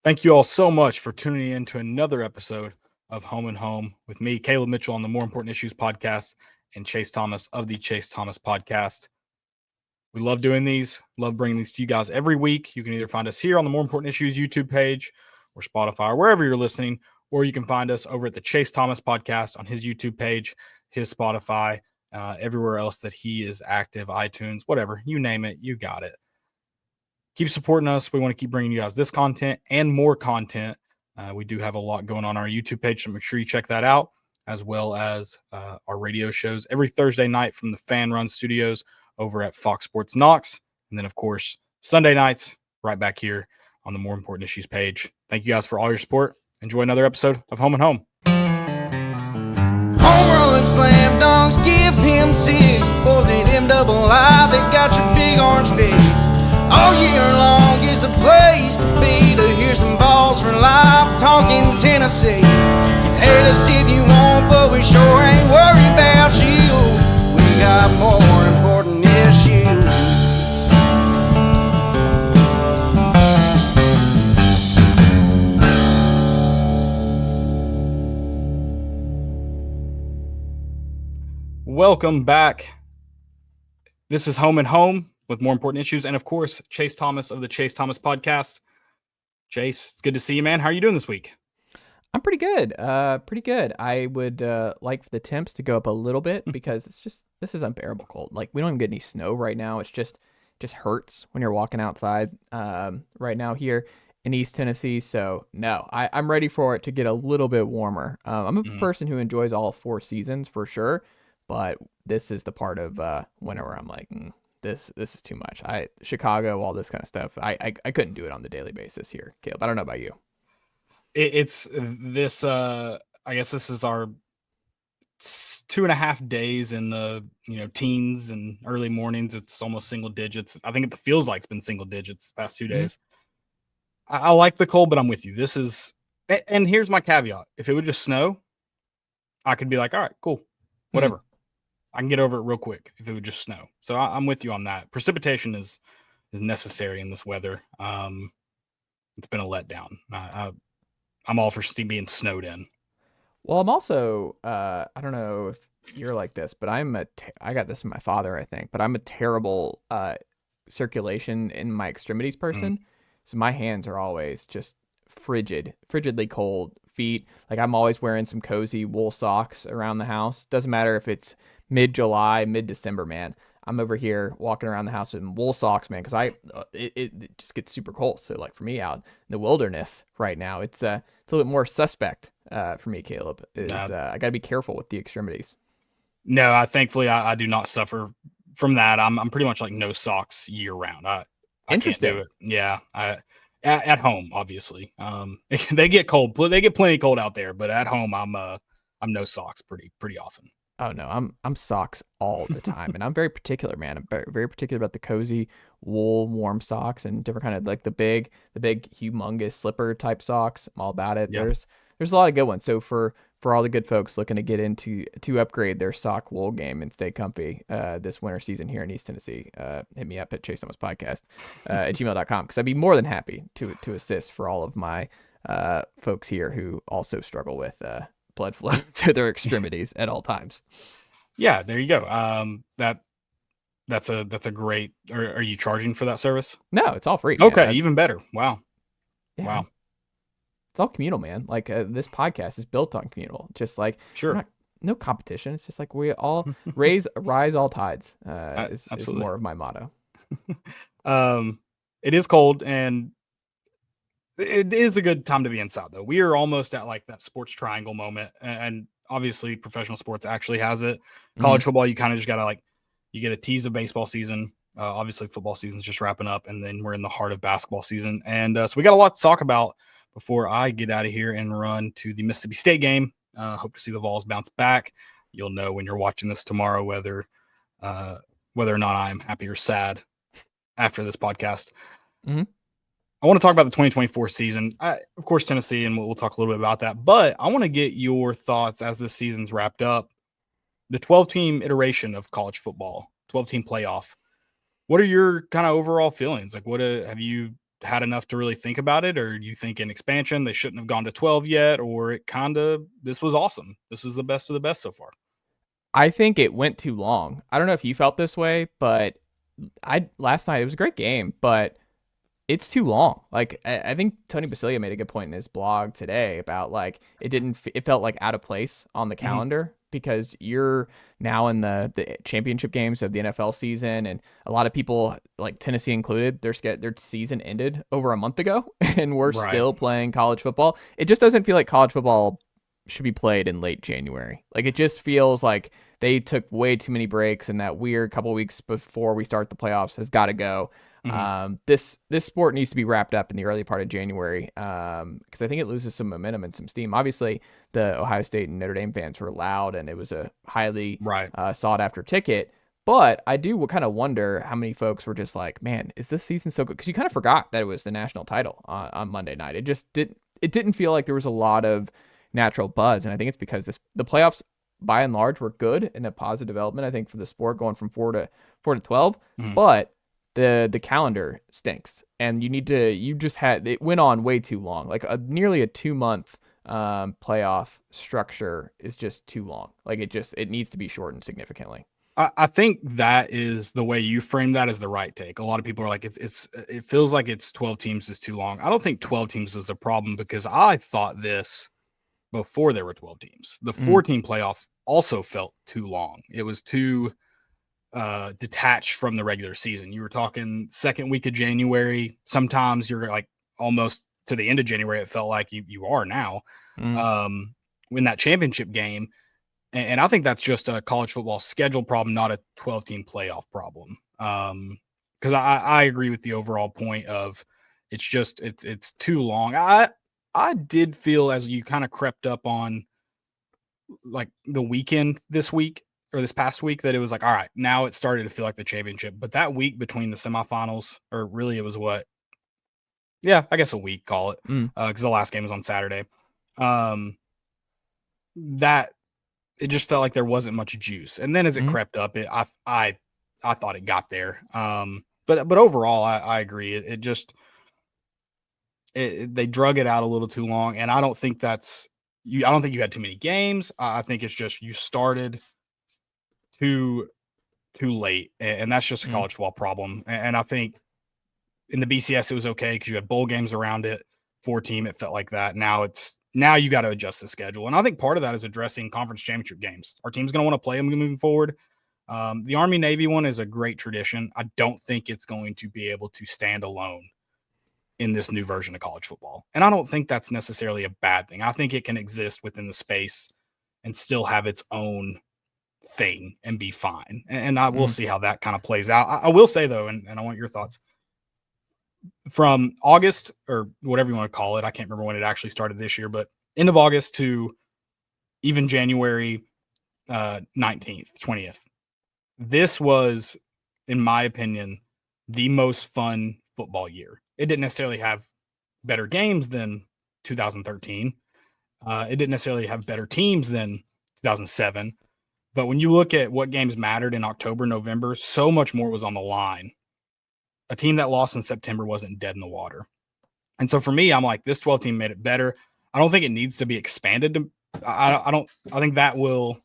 Thank you all so much for tuning in to another episode of Home and Home with me, Caleb Mitchell, on the More Important Issues podcast, and Chase Thomas of the Chase Thomas podcast. We love doing these, love bringing these to you guys every week. You can either find us here on the More Important Issues YouTube page or Spotify or wherever you're listening, or you can find us over at the Chase Thomas podcast on his YouTube page, his Spotify, everywhere else that he is active, iTunes, whatever, you name it, you got it. Keep supporting us. We want to keep bringing you guys this content and more content. We do have a lot going on our YouTube page, so make sure you check that out, as well as our radio shows every Thursday night from the Fan Run Studios over at Fox Sports Knox. And then, of course, Sunday nights right back here on the More Important Issues page. Thank you guys for all your support. Enjoy another episode of Home and Home. Home run, slam dunks, give him six. Boys at them double I, they got your big orange face. All year long is the place to be, to hear some Vols for life talking Tennessee. You can hate us if you want, but we sure ain't worried about you. We got more important issues. Welcome back. This is Home and Home with More Important Issues, and of course, Chase Thomas of the Chase Thomas podcast. Chase, it's good to see you, man. How are you doing this week? I'm pretty good. Pretty good. I would like for the temps to go up a little bit because this is unbearable cold. Like, we don't even get any snow right now. It's just hurts when you're walking outside right now here in East Tennessee. So no, I'm ready for it to get a little bit warmer. I'm a person who enjoys all four seasons for sure, but this is the part of winter where I'm like, this is too much. Chicago, all this kind of stuff. I couldn't do it on the daily basis here, Caleb. I don't know about you. It's this. I guess this is our 2.5 days in the teens and early mornings. It's almost single digits. I think it feels like it's been single digits the past 2 days. I like the cold, but I'm with you. This is, and here's my caveat: if it would just snow, I could be like, all right, cool, whatever. I can get over it real quick if it would just snow. So I'm with you on that. Precipitation is necessary in this weather. It's been a letdown. I'm all for being snowed in. Well, I'm also, I don't know if you're like this, but I got this from my father, I think, but I'm a terrible circulation in my extremities person. So my hands are always just frigidly cold feet. Like, I'm always wearing some cozy wool socks around the house. Doesn't matter if it's mid-July, mid-December, man. I'm over here walking around the house in wool socks, man, because it just gets super cold. So, like, for me out in the wilderness right now, it's a little bit more suspect for me, Caleb. I got to be careful with the extremities. No, thankfully I do not suffer from that. I'm pretty much like no socks year round. I can't do it. Yeah, at home, obviously. They get cold. They get plenty cold out there, but at home I'm no socks pretty often. Oh no, I'm socks all the time, and I'm very particular, man. I'm very particular about the cozy wool warm socks and different kind of like the big humongous slipper type socks. I'm all about it. Yeah. There's a lot of good ones. So for all the good folks looking to get into to upgrade their sock wool game and stay comfy this winter season here in East Tennessee, hit me up at Chase Thomas Podcast at gmail.com, because I'd be more than happy to assist for all of my folks here who also struggle with blood flow to their extremities at all times. Yeah, there you go. That's a great. Are you charging for that service? No, it's all free. Okay, man. even better. Wow. Yeah. Wow. It's all communal, man. Like this podcast is built on communal. Just like sure, no competition. It's just like we all rise all tides. Is more of my motto. It is cold, and it is a good time to be inside, though. We are almost at like that sports triangle moment, and obviously professional sports actually has it. College football, you kind of just gotta you get a tease of baseball season. Obviously football season's just wrapping up, and then we're in the heart of basketball season, and so we got a lot to talk about before I get out of here and run to the Mississippi State game. Hope to see the Vols bounce back. You'll know when you're watching this tomorrow whether or not I'm happy or sad after this podcast. I want to talk about the 2024 season. Of course, Tennessee, and we'll talk a little bit about that. But I want to get your thoughts as this season's wrapped up. The 12-team iteration of college football, 12-team playoff. What are your kind of overall feelings? Like, what have you had enough to really think about it, or you think in expansion they shouldn't have gone to 12 yet, or this was awesome. This is the best of the best so far. I think it went too long. I don't know if you felt this way, but last night it was a great game, but it's too long. Like I think Tony Basilia made a good point in his blog today about like it felt like out of place on the calendar because you're now in the championship games of the NFL season, and a lot of people, like Tennessee included, their season ended over a month ago, and we're Right. still playing college football. It just doesn't feel like college football should be played in late January. Like it just feels like they took way too many breaks, and that weird couple weeks before we start the playoffs has got to go. This sport needs to be wrapped up in the early part of January because I think it loses some momentum and some steam. Obviously, the Ohio State and Notre Dame fans were loud, and it was a highly sought after ticket. But I do kind of wonder how many folks were just like, "Man, is this season so good?" Because you kind of forgot that it was the national title on Monday night. It didn't feel like there was a lot of natural buzz, and I think it's because the playoffs by and large were good and a positive development, I think, for the sport going from 4 to 12. But the calendar stinks, and it went on way too long. Like nearly a 2-month playoff structure is just too long. Like it needs to be shortened significantly. I think that is the way you frame that is the right take. A lot of people are like, it feels like it's 12 teams is too long. I don't think 12 teams is the problem, because I thought this before there were 12 teams. The 4-team playoff also felt too long. It was too detached from the regular season. You were talking second week of January. Sometimes you're like almost to the end of January. It felt like you are now in that championship game. And I think that's just a college football schedule problem, not a 12-team playoff problem. Because I agree with the overall point of it's too long. I did feel, as you kind of crept up on like the weekend this week or this past week, that it was like, all right, now it started to feel like the championship. But that week between the semifinals, or really it was I guess a week, call it, because the last game was on Saturday. That it just felt like there wasn't much juice. And then as it crept up, I thought it got there. But overall, I agree. They drug it out a little too long, and I don't think I don't think you had too many games. I think it's just you started too late, and that's just a college football problem. And I think in the BCS it was okay because you had bowl games around it. 4-team, it felt like that. Now you got to adjust the schedule, and I think part of that is addressing conference championship games. Our team's going to want to play them moving forward. The Army-Navy one is a great tradition. I don't think it's going to be able to stand alone in this new version of college football. And I don't think that's necessarily a bad thing. I think it can exist within the space and still have its own thing and be fine. And I will see how that kind of plays out. I will say, though, and I want your thoughts, from August, or whatever you want to call it, I can't remember when it actually started this year, but end of August to even January 19th, 20th. This was, in my opinion, the most fun football year. It didn't necessarily have better games than 2013. It didn't necessarily have better teams than 2007. But when you look at what games mattered in October, November, so much more was on the line. A team that lost in September wasn't dead in the water. And so for me, I'm like, this 12-team made it better. I don't think it needs to be expanded. I think that will.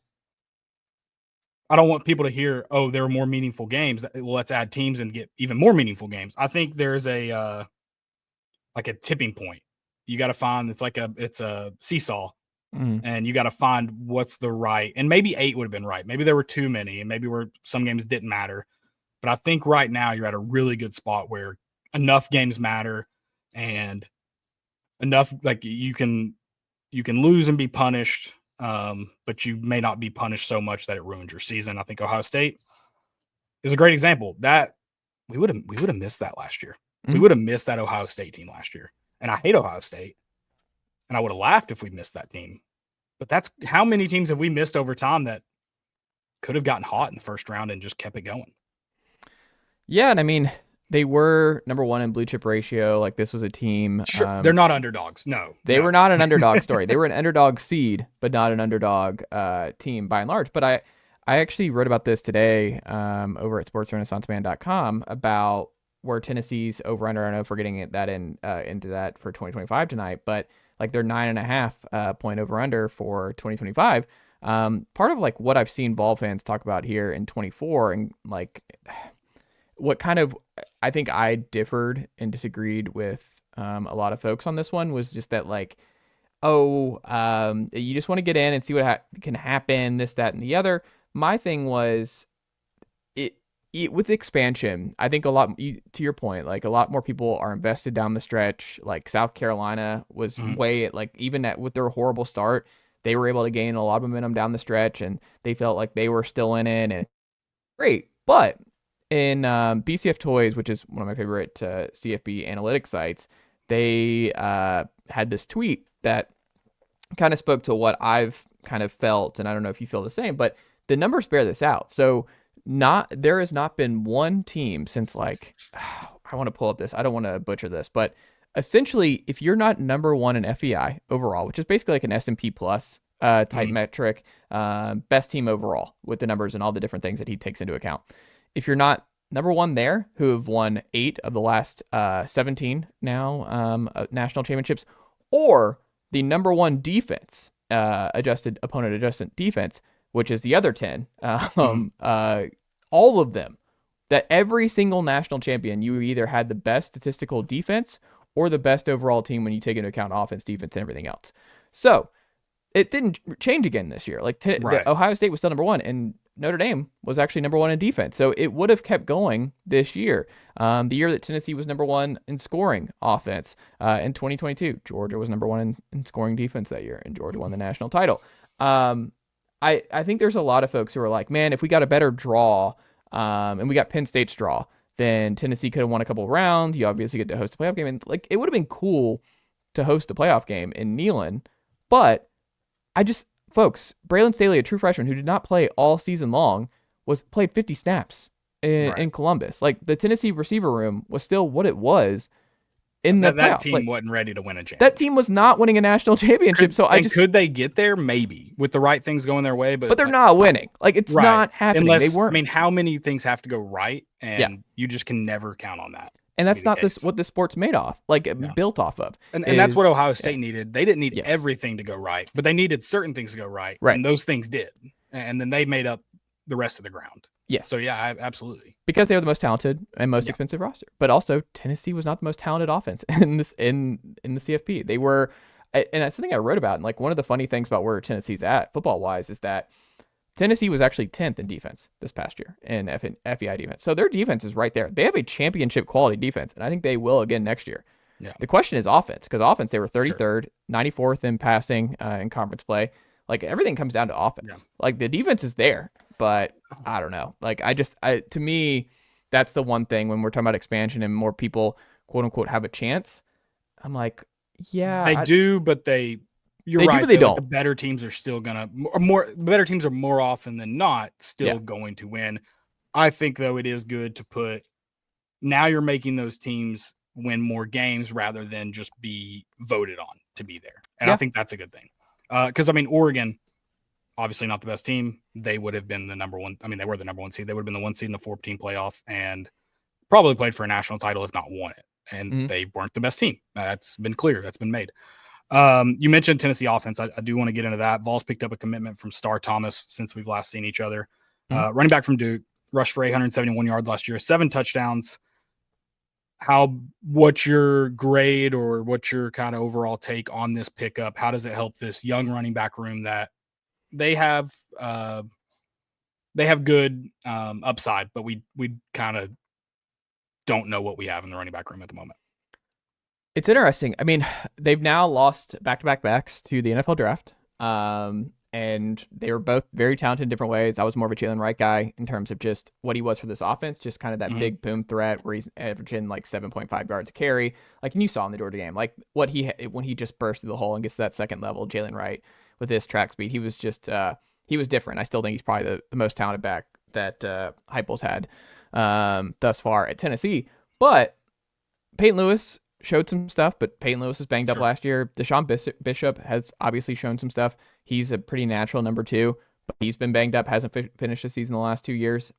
I don't want people to hear, oh, there are more meaningful games. Well, let's add teams and get even more meaningful games. I think there's a tipping point. You got to find, it's a seesaw, and you got to find what's the right. And maybe 8 would have been right. Maybe there were too many, and maybe some games didn't matter. But I think right now you're at a really good spot where enough games matter, and enough, like, you can lose and be punished. But you may not be punished so much that it ruins your season. I think Ohio State is a great example. That we would have missed that last year. We would have missed that Ohio State team last year. And I hate Ohio State. And I would have laughed if we missed that team. But that's how many teams have we missed over time that could have gotten hot in the first round and just kept it going. Yeah, and I mean, they were number 1 in blue chip ratio. Like, this was a team. Sure, they're not underdogs. No, they were not an underdog story. They were an underdog seed, but not an underdog team by and large. But I actually wrote about this today over at sportsrenaissanceman.com about where Tennessee's over under. I don't know if we're getting that into that for 2025 tonight, but like they're 9.5 point over under for 2025. Part of like what I've seen Vol fans talk about here in 24 and like what kind of I think I differed and disagreed with a lot of folks on this one was just that like, you just want to get in and see what can happen, this, that, and the other. My thing was with expansion, I think a lot, to your point, like a lot more people are invested down the stretch. Like South Carolina was way like even with their horrible start, they were able to gain a lot of momentum down the stretch, and they felt like they were still in it and great. But in BCF Toys, which is one of my favorite CFB analytics sites, they had this tweet that kind of spoke to what I've kind of felt, and I don't know if you feel the same, but the numbers bear this out. So there has not been one team since like I want to pull up this. I don't want to butcher this, but essentially, if you're not number one in FEI overall, which is basically like an S&P plus type metric, best team overall with the numbers and all the different things that he takes into account. If you're not number one there, who have won 8 of the last 17 now national championships, or the number one defense, opponent adjusted defense, which is the other 10, all of them, that every single national champion, you either had the best statistical defense or the best overall team when you take into account offense, defense, and everything else. So it didn't change again this year. Like the Ohio State was still number one, and Notre Dame was actually number one in defense. So it would have kept going this year. The year that Tennessee was number one in scoring offense in 2022, Georgia was number one in scoring defense that year, and Georgia won the national title. I think there's a lot of folks who are like, man, if we got a better draw, and we got Penn State's draw, then Tennessee could have won a couple of rounds. You obviously get to host a playoff game, and like it would have been cool to host a playoff game in Neyland. But folks, Braylon Staley, a true freshman who did not play all season long, played 50 snaps in Columbus. Like the Tennessee receiver room was still what it was in the playoffs. That team wasn't ready to win a championship. That team was not winning a national championship. Could they get there? Maybe with the right things going their way, but they're not winning. Like it's not happening. Unless, they weren't. I mean, how many things have to go right, and you just can never count on that. And that's not what this sport's made off, built off of. And that's what Ohio State needed. They didn't need everything to go right, but they needed certain things to go right. And those things did. And then they made up the rest of the ground. Yes. So yeah, absolutely. Because they were the most talented and most expensive roster. But also Tennessee was not the most talented offense in the CFP. They were, and that's something I wrote about. And like one of the funny things about where Tennessee's at football wise is that Tennessee was actually 10th in defense this past year in FEI defense. So their defense is right there. They have a championship quality defense, and I think they will again next year. Yeah. The question is offense, because offense, they were 33rd, 94th in passing in conference play. Like everything comes down to offense. Yeah. Like the defense is there, but I don't know. Like to me, that's the one thing when we're talking about expansion and more people, quote unquote, have a chance. I'm like, yeah. They do, but You're right. But they don't. The better teams are still gonna the better teams are more often than not still going to win. I think though it is good to put now you're making those teams win more games rather than just be voted on to be there. And I think that's a good thing. Because I mean Oregon, obviously not the best team. They would have been the number one. I mean, they were the number one seed. They would have been the 1 seed in the 4-team playoff and probably played for a national title, if not won it. And they weren't the best team. That's been clear. That's been made. You mentioned Tennessee offense. I do want to get into that. Vols picked up a commitment from Star Thomas since we've last seen each other. Running back from Duke, rushed for 871 yards last year, 7 touchdowns. What's your grade or what's your kind of overall take on this pickup? How does it help this young running back room that they have good upside, but we kind of don't know what we have in the running back room at the moment? It's interesting. I mean, they've now lost back-to-back backs to the NFL draft, and they were both very talented in different ways. I was more of a Jalen Wright guy in terms of just what he was for this offense, just kind of that big boom threat where he's averaging like 7.5 yards a carry. Like, and you saw in the Georgia game, like when he just burst through the hole and gets to that second level, Jalen Wright with his track speed, he was just he was different. I still think he's probably the most talented back that Heupel's had thus far at Tennessee. But Peyton Lewis showed some stuff, but Peyton Lewis is banged up last year. Deshaun Bishop has obviously shown some stuff. He's a pretty natural number 2, but he's been banged up, hasn't finished the season the last 2 years.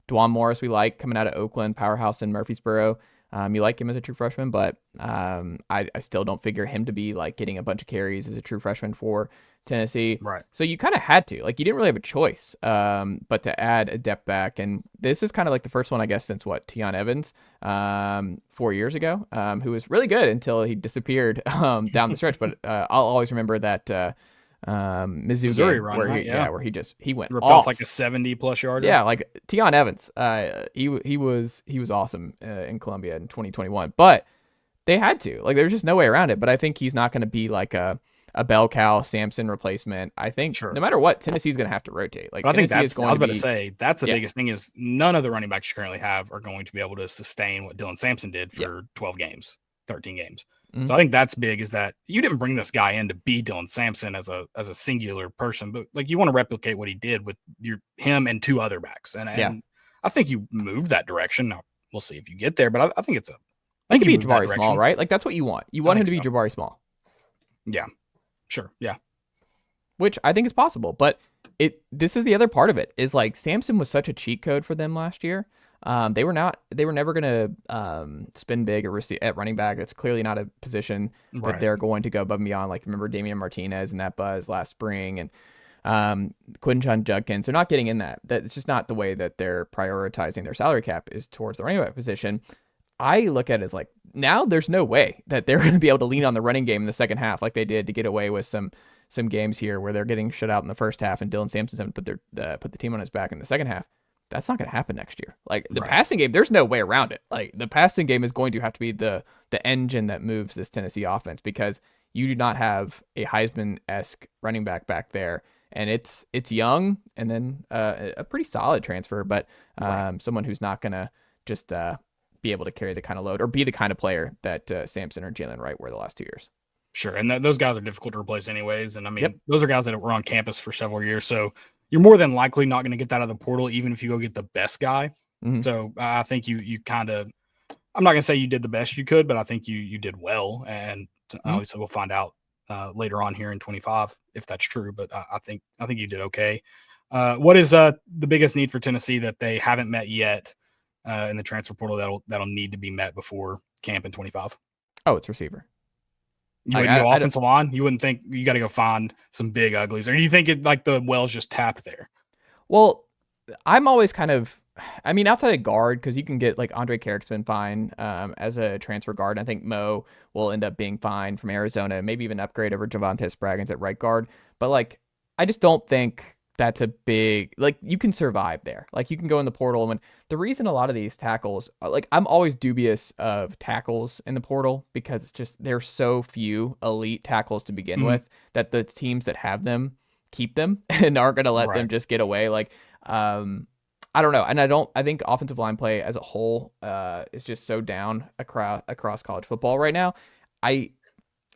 Dwan Morris we like coming out of Oakland, powerhouse in Murfreesboro. You like him as a true freshman, but I still don't figure him to be like getting a bunch of carries as a true freshman for Tennessee. Right. So you kind of had to, like, you didn't really have a choice, but to add a depth back. And this is kind of like the first one, I guess, since what, Tion Evans, 4 years ago, who was really good until he disappeared down the stretch. But I'll always remember that Mizzou Missouri game run, where right? he went Ripped off off like a 70+ yarder. yeah, like Tion Evans, he was awesome in Columbia in 2021, but they had to, like, there's just no way around it. But I think he's not going to be like a bell cow Samson replacement. I think Sure. no matter what, Tennessee's going to have to rotate. Like, But I think Tennessee is I was about to say that's the yeah. biggest thing is none of the running backs you currently have are going to be able to sustain what Dylan Sampson did for 12 games, 13 games. Mhm. So I think that's big, is that you didn't bring this guy in to be Dylan Sampson as a singular person, but like you want to replicate what he did with him and 2 other backs. And I think you moved that direction. Now we'll see if you get there, but I think it's He could be Jabari Small, right? Like, that's what you want. You want him to be Jabari Small. Yeah, sure. Yeah. Which I think is possible, but this is the other part of it, is like Sampson was such a cheat code for them last year. They were never going to spin big at running back. That's clearly not a position that they're going to go above and beyond. Like, remember Damian Martinez and that buzz last spring, and Quinton Judkins. They're not getting in that. It's just not the way that they're prioritizing their salary cap, is towards the running back position. I look at it as like, now there's no way that they're going to be able to lean on the running game in the second half like they did to get away with some games here where they're getting shut out in the first half and Dylan Sampson's having to put the team on his back in the second half. That's not going to happen next year. Like, the passing game, there's no way around it. Like, the passing game is going to have to be the engine that moves this Tennessee offense, because you do not have a Heisman-esque running back there. And it's young, and then a pretty solid transfer, but someone who's not going to just be able to carry the kind of load or be the kind of player that Sampson or Jalen Wright were the last 2 years. Sure. And those guys are difficult to replace anyways. And I mean, those are guys that were on campus for several years. So you're more than likely not going to get that out of the portal, even if you go get the best guy. Mm-hmm. So I think you kind of, I'm not going to say you did the best you could, but I think you did well. And obviously we'll find out later on here in 25 if that's true. But I think you did okay. What is the biggest need for Tennessee that they haven't met yet in the transfer portal that'll need to be met before camp in 25? Oh, it's receiver. You wouldn't go offensive line? You wouldn't think you got to go find some big uglies? Or do you think it like the wells just tap there? Well, I'm always kind of, I mean, outside of guard, because you can get like Andre Carrick's been fine as a transfer guard. I think Mo will end up being fine from Arizona, maybe even upgrade over Javonte Spraggins at right guard. But like, I just don't think that's a big, like, you can survive there. Like, you can go in the portal. And the reason a lot of these tackles, like, I'm always dubious of tackles in the portal, because it's just, there's so few elite tackles to begin with, that the teams that have them keep them and aren't going to let them just get away. Like, I don't know. And I think offensive line play as a whole is just so down across college football right now.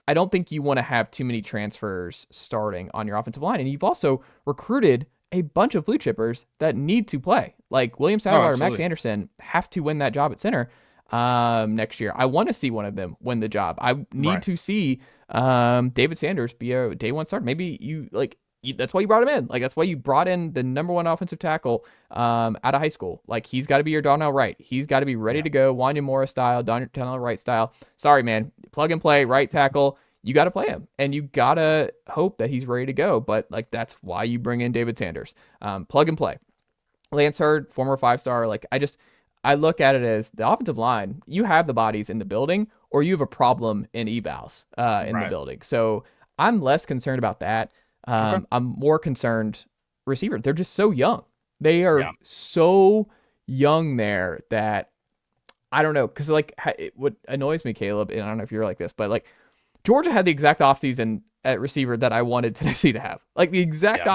I don't think you want to have too many transfers starting on your offensive line. And you've also recruited a bunch of blue chippers that need to play. Like William Sadler or Max Anderson have to win that job at center next year. I want to see one of them win the job. I need to see David Sanders be a day one starter. Maybe that's why you brought him in. Like, that's why you brought in the number one offensive tackle out of high school. Like, he's got to be your Darnell Wright. He's got to be ready to go, Wanya Morris style, Darnell Wright style. Sorry, man. Plug and play, right tackle. You got to play him, and you got to hope that he's ready to go. But, like, that's why you bring in David Sanders. Plug and play. Lance Hurd, former 5-star. Like, I look at it as the offensive line, you have the bodies in the building, or you have a problem in evals in the building. So I'm less concerned about that. I'm more concerned receiver. They're just so young. They are so young there that I don't know. Because, like, what annoys me, Caleb, and I don't know if you're like this, but, like, Georgia had the exact offseason at receiver that I wanted Tennessee to have. Like, the exact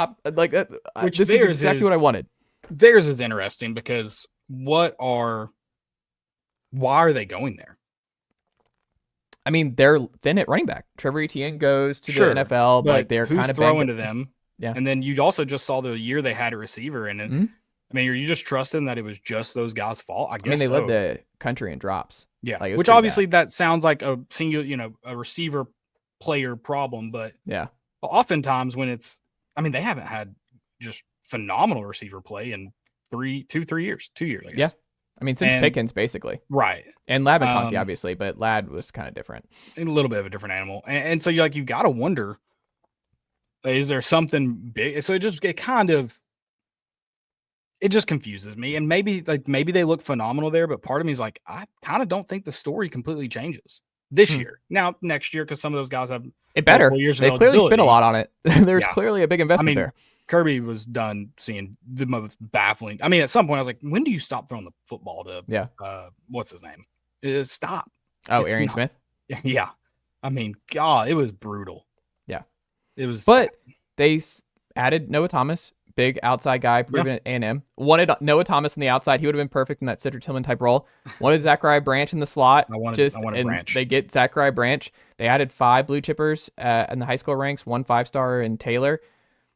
which this is exactly what I wanted. Theirs is interesting because why are they going there? I mean, they're thin at running back. Trevor Etienne goes to the NFL, but like, they're kind of throwing to them. Yeah. And then you also just saw the year they had a receiver, and I mean, are you just trusting that it was just those guys' fault? I guess. They led the country in drops. Yeah, like, which obviously that sounds like a single, a receiver player problem, but oftentimes when it's, I mean, they haven't had just phenomenal receiver play in 3 years, 2 years, I guess. Yeah. I mean, since Pickens, basically. Right. And Ladd McConkey, obviously, but Ladd was kind of different. A little bit of a different animal. And so you got to wonder, is there something big? So it just confuses me. And maybe they look phenomenal there, but part of me is like, I kind of don't think the story completely changes this year. Now, next year, because some of those guys have it better. Years they clearly spent a lot on it. There's clearly a big investment there. Kirby was done seeing the most baffling. I mean, at some point, I was like, when do you stop throwing the football to, what's his name? Stop. Oh, Arian Smith? Yeah. I mean, God, it was brutal. Yeah. It was. But they added Noah Thomas, big outside guy, proven at A&M. Wanted Noah Thomas on the outside. He would have been perfect in that Cedric Tillman type role. Wanted Zachariah Branch in the slot. I wanted Branch. They get Zachariah Branch. They added 5 blue chippers in the high school ranks, 1 5-star in Taylor.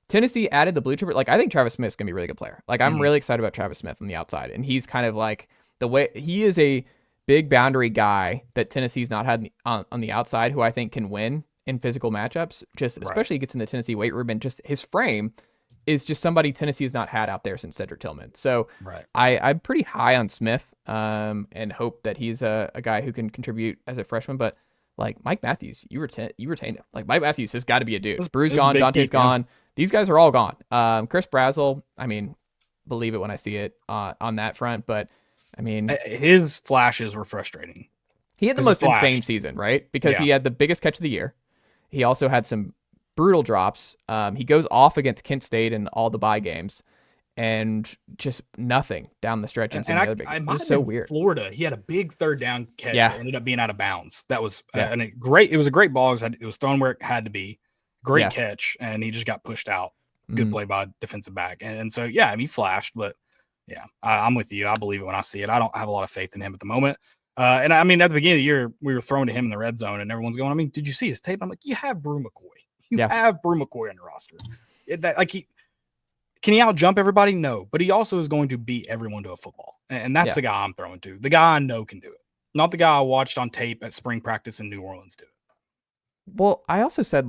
Tennessee added the blue chipper. I think Travis Smith's going to be a really good player. I'm really excited about Travis Smith on the outside. And he's kind of the way he is a big boundary guy that Tennessee's not had on the outside, who I think can win in physical matchups, especially gets in the Tennessee weight room, and just his frame is just somebody Tennessee has not had out there since Cedric Tillman. So I'm pretty high on Smith and hope that he's a guy who can contribute as a freshman. But Mike Matthews, you retain him. Mike Matthews has got to be a dude. Bruce gone, Dante's gone. These guys are all gone. Chris Brazzell, I mean, believe it when I see it on that front. But I mean, his flashes were frustrating. He had the most insane season, right? Because he had the biggest catch of the year. He also had some brutal drops. He goes off against Kent State in all the bye games, and just nothing down the stretch. And some other big. It was so weird. Florida, he had a big third down catch that ended up being out of bounds. That was it was a great ball. It was thrown where it had to be. Great catch, and he just got pushed out. Good play by defensive back. And so, I mean, he flashed, but I'm with you. I believe it when I see it. I don't have a lot of faith in him at the moment. And I mean, at the beginning of the year, we were throwing to him in the red zone, and everyone's going, I mean, did you see his tape? I'm like, you have Brew McCoy. You have Brew McCoy on your roster. Can he out jump everybody? No, but he also is going to beat everyone to a football. And that's the guy I'm throwing to. The guy I know can do it. Not the guy I watched on tape at spring practice in New Orleans do it. Well, I also said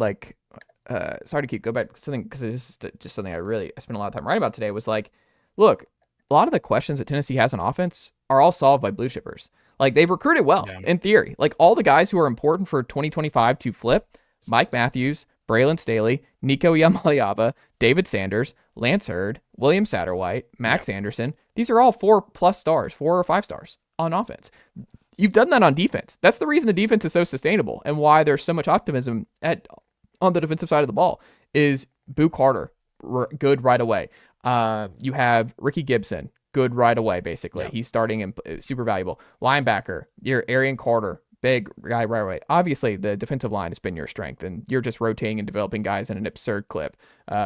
sorry to go back to something because this is just something I spent a lot of time writing about today was look, a lot of the questions that Tennessee has on offense are all solved by blue chippers. They've recruited well in theory. All the guys who are important for 2025 to flip, Mike Matthews, Braylon Staley, Nico Yamaliaba, David Sanders, Lance Hurd, William Satterwhite, Max Anderson. These are all 4+ stars, 4 or 5 stars on offense. You've done that on defense. That's the reason the defense is so sustainable and why there's so much optimism on the defensive side of the ball is Boo Carter, good right away. You have Ricky Gibson, good right away, basically. He's starting and super valuable. Linebacker, your Arian Carter, big guy right away. Obviously, the defensive line has been your strength, and you're just rotating and developing guys in an absurd clip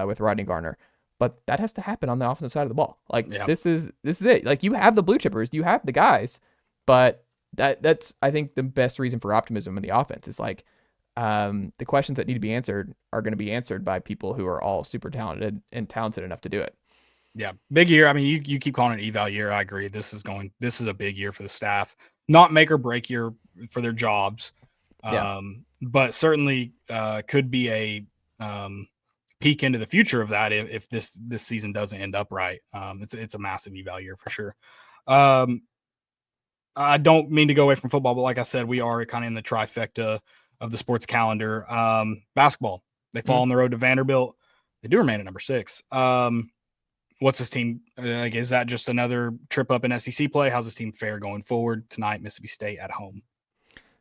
with Rodney Garner. But that has to happen on the offensive side of the ball. This is it. You have the blue chippers, you have the guys, but that's I think the best reason for optimism in the offense is the questions that need to be answered are going to be answered by people who are all super talented enough to do it. Yeah. Big year. I mean, you keep calling it eval year. I agree. This is a big year for the staff, not make or break year for their jobs. But certainly could be a peek into the future of that. If this season doesn't end up right. It's a massive eval year for sure. I don't mean to go away from football, but like I said, we are kind of in the trifecta of the sports calendar. Basketball, they fall on the road to Vanderbilt. They do remain at number 6. What's this team? Is that just another trip up in SEC play? How's this team fare going forward tonight? Mississippi State at home.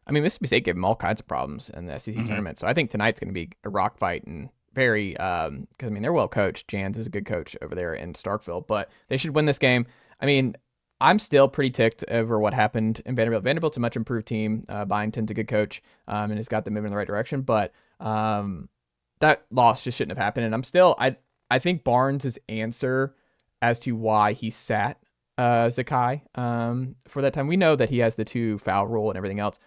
I mean, Mississippi State gave them all kinds of problems in the SEC tournament. So I think tonight's going to be a rock fight and very, because I mean, they're well coached. Jans is a good coach over there in Starkville, but they should win this game. I mean, I'm still pretty ticked over what happened in Vanderbilt. Vanderbilt's a much improved team. Byington's a good coach and has got them moving in the right direction. But that loss just shouldn't have happened. And I think Barnes' answer as to why he sat Zakai for that time. We know that he has the 2 foul rule and everything else.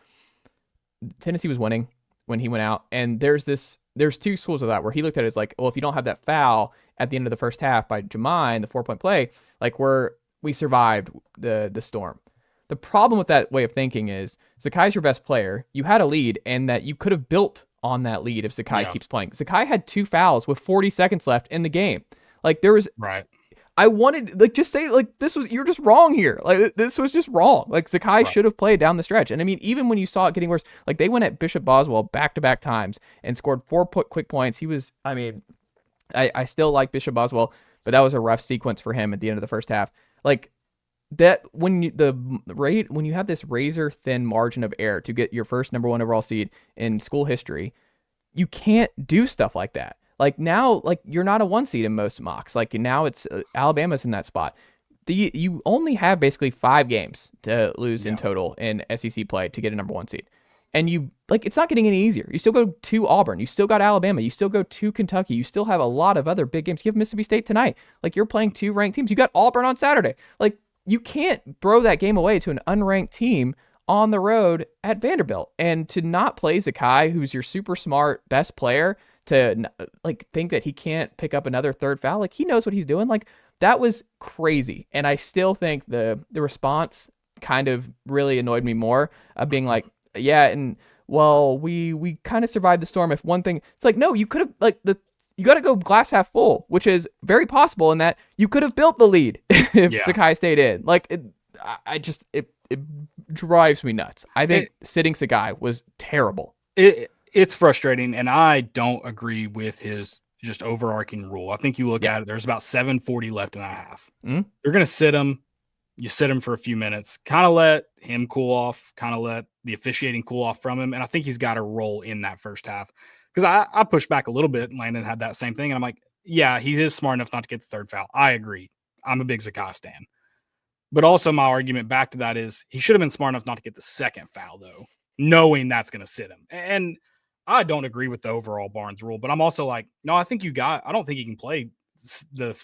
Tennessee was winning when he went out. And there's 2 schools of that where he looked at it as well, if you don't have that foul at the end of the first half by Jamai, the 4-point play, we survived the storm. The problem with that way of thinking is Zakai's your best player. You had a lead and that you could have built on that lead if Zakai keeps playing. Zakai had 2 fouls with 40 seconds left in the game. There was I wanted, like, just say, like, you're just wrong here. Like, this was just wrong. Like, Zakai Right. should have played down the stretch. And I mean, even when you saw it getting worse, like, they went at Bishop Boswell back-to-back times and scored 4 quick points. He was, I mean, I still like Bishop Boswell, but that was a rough sequence for him at the end of the first half. Like, that when you have this razor thin margin of error to get your first number 1 overall seed in school history, you can't do stuff like that. Like, now, like, you're not a 1 seed in most mocks. Like, now it's Alabama's in that spot. You only have basically 5 games to lose in total in SEC play to get a number 1 seed. And it's not getting any easier. You still go to Auburn. You still got Alabama. You still go to Kentucky. You still have a lot of other big games. You have Mississippi State tonight. Like, you're playing 2 ranked teams. You got Auburn on Saturday. Like, you can't throw that game away to an unranked team on the road at Vanderbilt. And to not play Zakai, who's your super smart best player, to like think that he can't pick up another third foul, like, he knows what he's doing. Like, that was crazy. And I still think the response kind of really annoyed me more, of being like, yeah, and well, we kind of survived the storm. If one thing, it's like, no, you could have, like, you got to go glass half full, which is very possible in that you could have built the lead if Sakai stayed in. Like, it drives me nuts. I think sitting Sakai was terrible. It's frustrating, and I don't agree with his just overarching rule. I think you look at it, there's about 7:40 left in a half. Mm-hmm. You're going to sit him. You sit him for a few minutes, kind of let him cool off, kind of let the officiating cool off from him. And I think he's got a role in that first half. Because I pushed back a little bit. Landon had that same thing. And I'm like, yeah, he is smart enough not to get the third foul. I agree. I'm a big Zakai stan. But also my argument back to that is he should have been smart enough not to get the second foul, though, knowing that's going to sit him. And I don't agree with the overall Barnes rule. But I'm also like, no, I think I don't think he can play the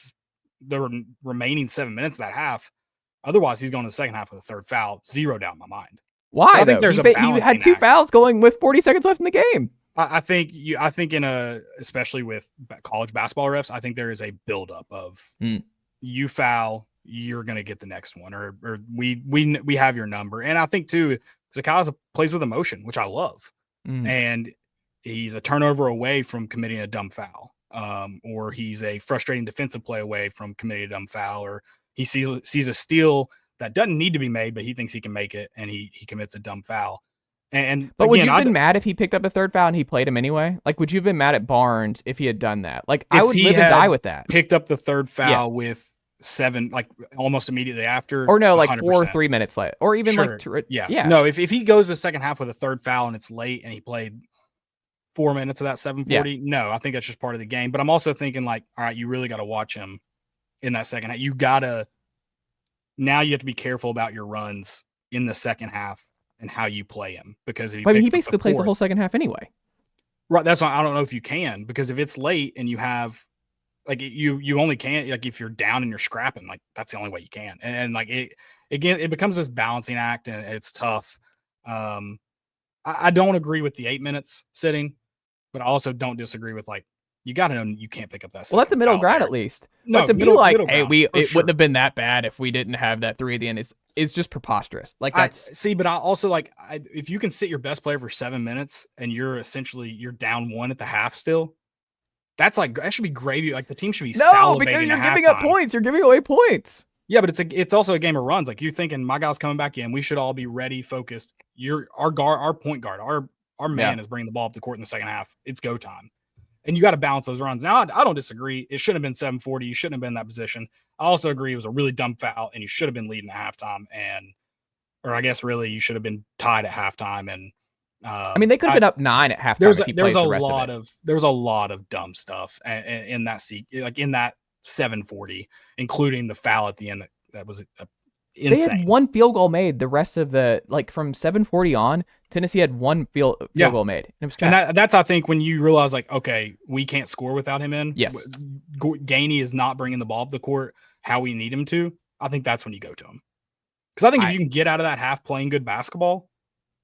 remaining 7 minutes of that half. Otherwise, he's going to the second half with a third foul. Zero doubt in my mind. Why? I think there's you had 2 fouls going with 40 seconds left in the game. I think especially with college basketball refs, I think there is a buildup of you foul, you're going to get the next one, or we have your number. And I think too, Zakai plays with emotion, which I love, and he's a turnover away from committing a dumb foul, or he's a frustrating defensive play away from committing a dumb foul, or he sees a steal that doesn't need to be made, but he thinks he can make it, and he commits a dumb foul. But would you have been mad if he picked up a third foul and he played him anyway? Like, would you have been mad at Barnes if he had done that? Like, I would live and die with that. Picked up the third foul with 7, like almost immediately after, or no, like 100%. 4 or 3 minutes late, or even No, if he goes the second half with a third foul and it's late and he played 4 minutes of that 7:40, no, I think that's just part of the game. But I'm also thinking, like, all right, you really got to watch him in that second half. You have to be careful about your runs in the second half and how you play him, because if he basically plays the whole second half anyway. Right. That's why I don't know if you can, because if it's late and you have, like, you only can't, like, if you're down and you're scrapping, like, that's the only way you can. And like, it becomes this balancing act, and it's tough. I don't agree with the 8 minutes sitting, but I also don't disagree with, like, you got to know you can't pick up that. Well, that's the middle ground, at least. No, but to be like, hey, it wouldn't have been that bad if we didn't have that 3 at the end. It's just preposterous. Like, that's but I also like, if you can sit your best player for 7 minutes and you're down 1 at the half still, that should be gravy. Like, the team should be salivating because you're giving up points. You're giving away points. Yeah, but it's also a game of runs. Like, you're thinking, my guy's coming back in. We should all be ready, focused. Our point guard, our man is bringing the ball up the court in the second half. It's go time. And you got to balance those runs. Now, I don't disagree. It shouldn't have been 7:40. You shouldn't have been in that position. I also agree it was a really dumb foul, and you should have been leading at halftime. Or I guess really you should have been tied at halftime. And I mean, they could have been up 9 at halftime. There was a lot of dumb stuff in that like in that 7:40, including the foul at the end that was insane. They had 1 field goal made. The rest of from 7:40 on, Tennessee had 1 field goal made. It was that's, I think, when you realize, like, okay, we can't score without him in. Yes. Gainey is not bringing the ball up the court how we need him to. I think that's when you go to him. Because I think if you can get out of that half playing good basketball,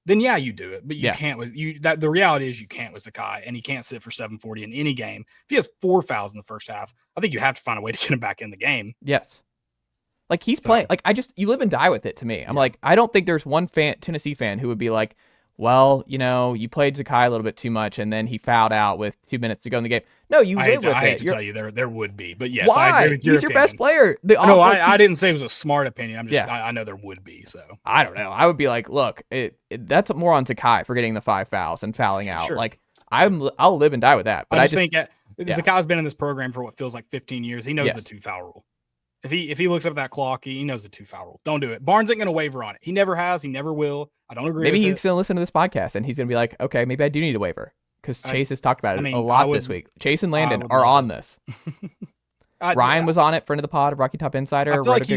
then you do it. But you can't the reality is you can't with Zakai, and he can't sit for 7:40 in any game. If he has 4 fouls in the first half, I think you have to find a way to get him back in the game. Yes. Like, he's playing, like, you live and die with it to me. I'm like, I don't think there's one Tennessee fan who would be like, well, you played Zakai a little bit too much, and then he fouled out with 2 minutes to go in the game. No, you live with I hate it. to tell you there would be, but yes, I agree Why? with your He's your opinion. best player. No, I didn't say it was a smart opinion. I'm just I know there would be. So I don't know. I would be like, look, that's more on Zakai for getting the 5 fouls and fouling out. Sure. Like I'll live and die with that. But I just think Zakai's been in this program for what feels like 15 years. He knows the 2 foul rule. If he looks up at that clock, he knows the 2 foul rule. Don't do it. Barnes ain't going to waver on it. He never has. He never will. I don't agree. Maybe he's going to listen to this podcast and he's going to be like, okay, maybe I do need a waiver because Chase has talked about it a lot this week. Chase and Landon are on this. Ryan was on it, friend of the pod, Rocky Top Insider. I feel like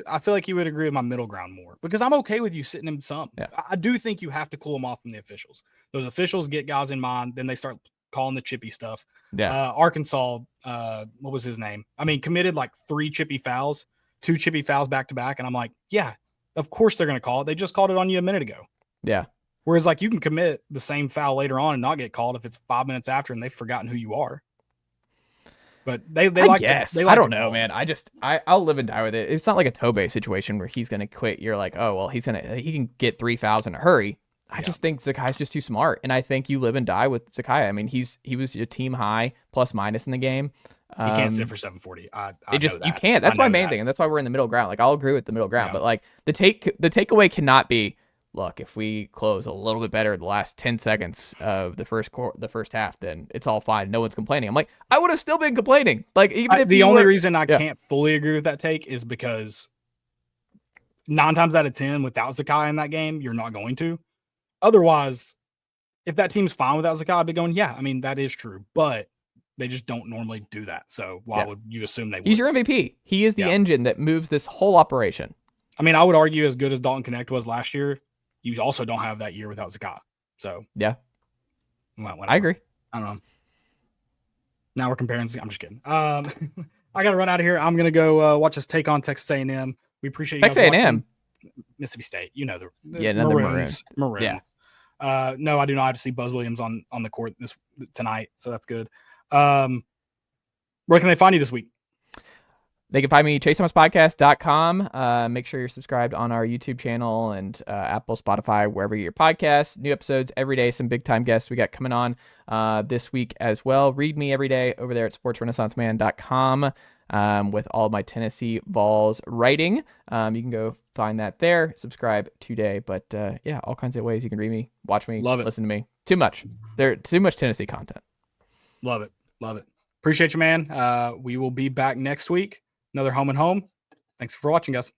I feel like he would agree with my middle ground more because I'm okay with you sitting him some. Yeah. I do think you have to cool him off from the officials. Those officials get guys in mind, then they start calling the chippy stuff. Yeah. Arkansas, what was his name? I mean, committed like 3 chippy fouls, 2 chippy fouls back to back, and I'm like, yeah, of course they're going to call it. They just called it on you a minute ago. Yeah. Whereas like you can commit the same foul later on and not get called if it's 5 minutes after and they've forgotten who you are. But they like I don't know, man. I'll live and die with it. It's not like a Tobey situation where he's gonna quit. You're like, oh well, he can get 3 fouls in a hurry. I just think Zakai's just too smart, and I think you live and die with Zakai. I mean, he was your team high plus minus in the game. You can't sit for 740. You can't. That's my main thing, and that's why we're in the middle ground. Like I'll agree with the middle ground, but like the takeaway cannot be, look, if we close a little bit better the last 10 seconds of the first half, then it's all fine. No one's complaining. I'm like, I would have still been complaining. Like even if the only reason I can't fully agree with that take is because 9 times out of 10 without Zakai in that game, you're not going to. Otherwise, if that team's fine without Zakai, I'd be going, yeah, I mean, that is true. But they just don't normally do that. So why would you assume they would? He's your MVP. He is the engine that moves this whole operation. I mean, I would argue as good as Dalton Connect was last year, you also don't have that year without Zakai. So yeah, whatever. I agree. I don't know. Now we're comparing. I'm just kidding. I got to run out of here. I'm gonna go watch us take on Texas A&M. We appreciate you guys Texas A&M, Mississippi State. You know the Maroons. Yeah. No, I do not have to see Buzz Williams on the court tonight, so that's good. Where can they find you this week? They can find me chasethomaspodcast.com. Make sure you're subscribed on our YouTube channel and Apple, Spotify, wherever you get your podcasts. New episodes every day. Some big time guests we got coming on this week as well. Read me every day over there at sportsrenaissanceman.com with all of my Tennessee Vols writing. You can go find that there. Subscribe today. But yeah, all kinds of ways you can read me, watch me, listen to me. Too much. Too much Tennessee content. Love it. Appreciate you, man. We will be back next week. Another home and home. Thanks for watching, guys.